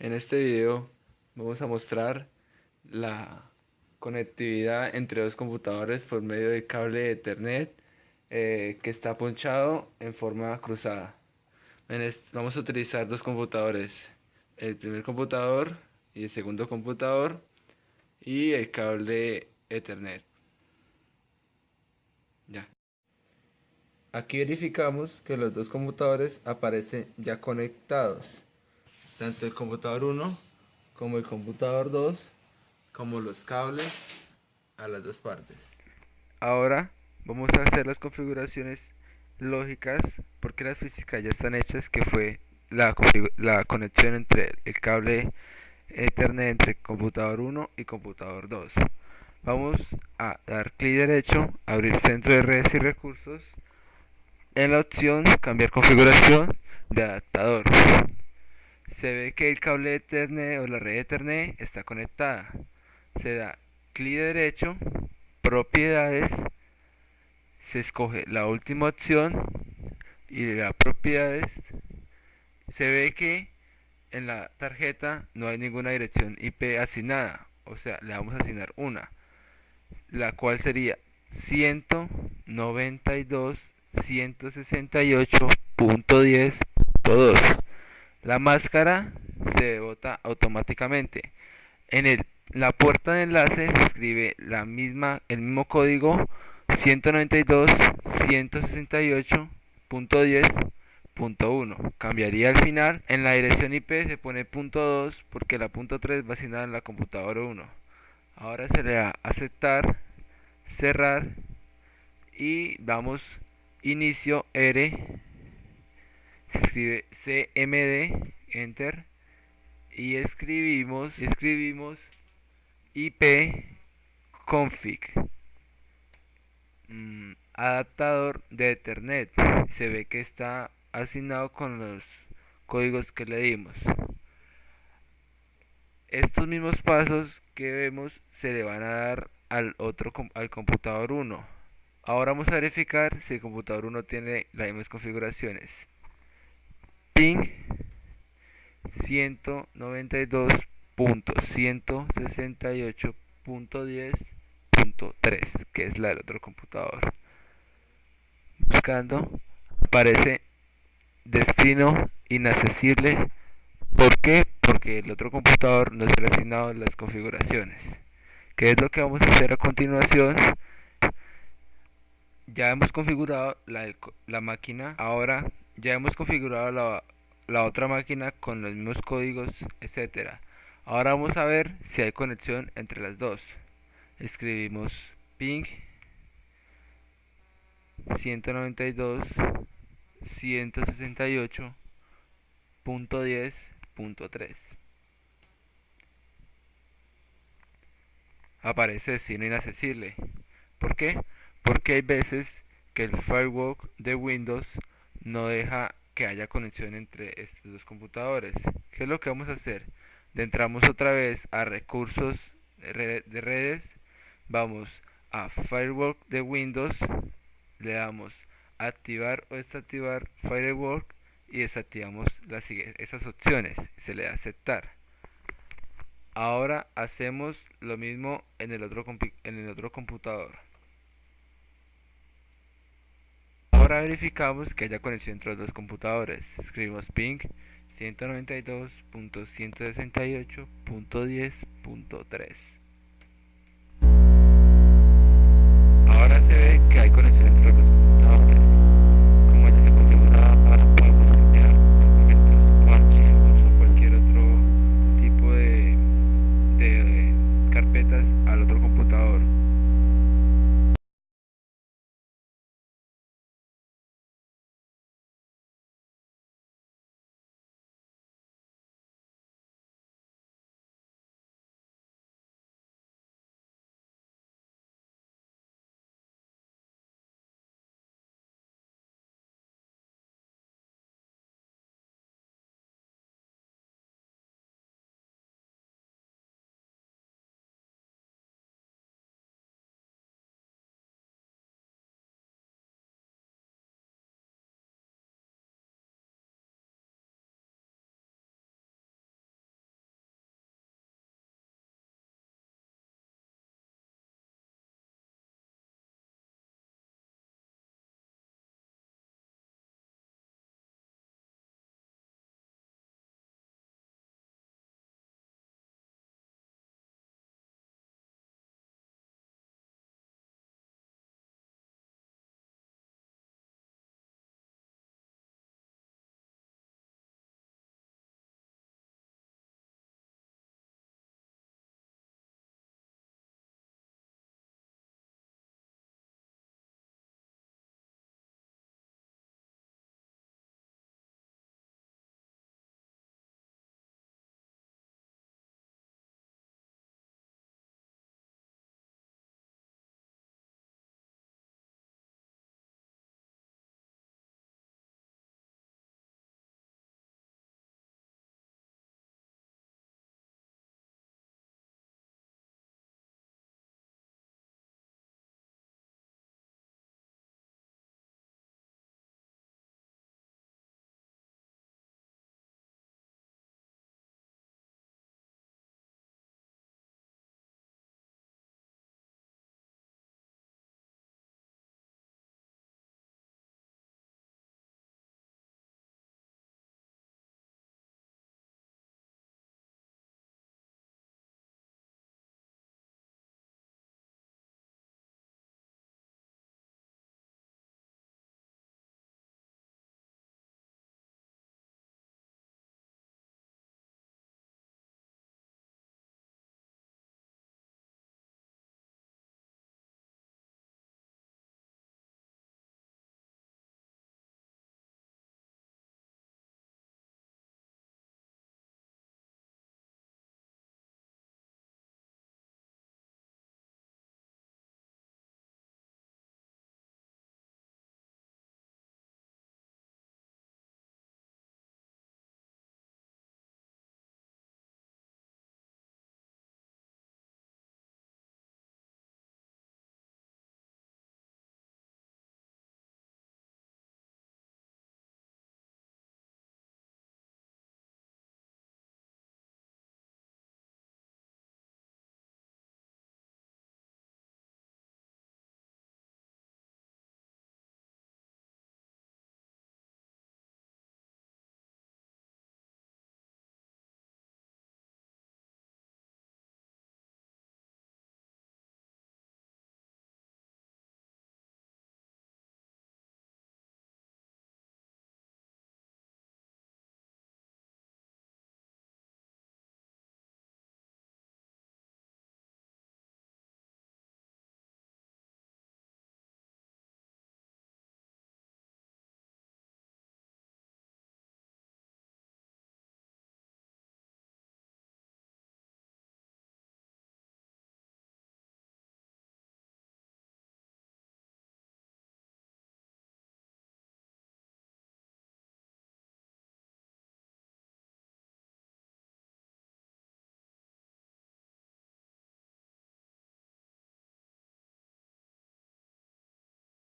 En este video vamos a mostrar la conectividad entre dos computadores por medio de cable Ethernet que está ponchado en forma cruzada. Vamos a utilizar dos computadores, el primer computador y el segundo computador y el cable Ethernet. Ya. Aquí verificamos que los dos computadores aparecen ya conectados, tanto el computador 1 como el computador 2, como los cables a las dos partes. Ahora vamos a hacer las configuraciones lógicas porque las físicas ya están hechas, que fue la conexión entre el cable Ethernet entre computador 1 y computador 2. Vamos a dar clic derecho, abrir centro de redes y recursos, en la opción cambiar configuración de adaptador. Se ve que el cable Ethernet o la red Ethernet está conectada. Se da clic derecho, propiedades, se escoge la última opción y de las propiedades se ve que en la tarjeta no hay ninguna dirección IP asignada, o sea, le vamos a asignar una, la cual sería 192.168.10.2. La máscara se bota automáticamente. La puerta de enlace se escribe el mismo código 192.168.10.1. Cambiaría al final. En la dirección IP se pone .2 porque la .3 va asignada en la computadora 1. Ahora se le da aceptar, cerrar y damos inicio R. Se escribe CMD, enter, y escribimos IP config, adaptador de Ethernet. Se ve que está asignado con los códigos que le dimos. Estos mismos pasos que vemos se le van a dar al computador 1. Ahora vamos a verificar si el computador 1 tiene las mismas configuraciones. Ping 192.168.10.3, que es la del otro computador. Buscando, aparece destino inaccesible. ¿Por qué? Porque el otro computador no se le ha asignado las configuraciones. ¿Qué es lo que vamos a hacer a continuación? Ya hemos configurado la máquina. Ahora ya hemos configurado la otra máquina con los mismos códigos, etcétera. Ahora vamos a ver si hay conexión entre las dos. Escribimos ping 192.168.10.3. Aparece destino inaccesible. ¿Por qué? Porque hay veces que el firewall de Windows no deja que haya conexión entre estos dos computadores. ¿Qué es lo que vamos a hacer? Entramos otra vez a recursos de redes, vamos a firewall de Windows, le damos activar o desactivar firewall y desactivamos esas opciones, se le da aceptar. Ahora hacemos lo mismo en el otro computador. Ahora verificamos que haya conexión entre los dos computadores. Escribimos ping 192.168.10.3. Ahora se ve que hay conexión